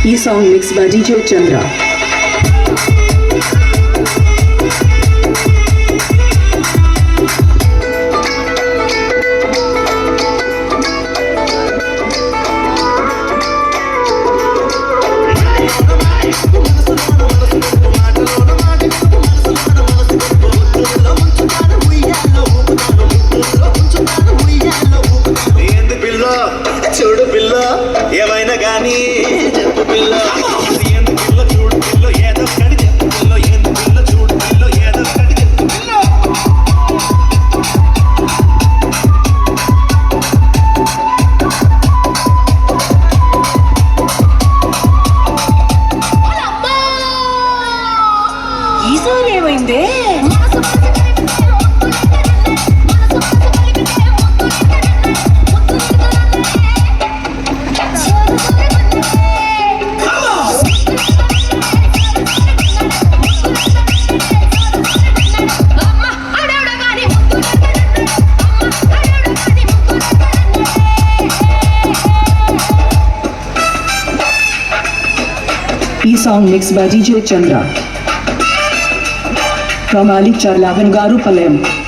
E song mixed by DJ Chandra. చూడు పిల్ల ఏమైనా కానీ చెప్పు పిల్ల ఏంది పిల్ల చూడు పిల్ల ఏదో కడి చెప్పు పిల్ల ఏంది పిల్ల చూడు పిల్ల ఏదో కడి చెప్పు పిల్ల ఈసారి ఏమైందే? E song mixed by DJ Chandra. From Ali Charlavan Garu Palayam.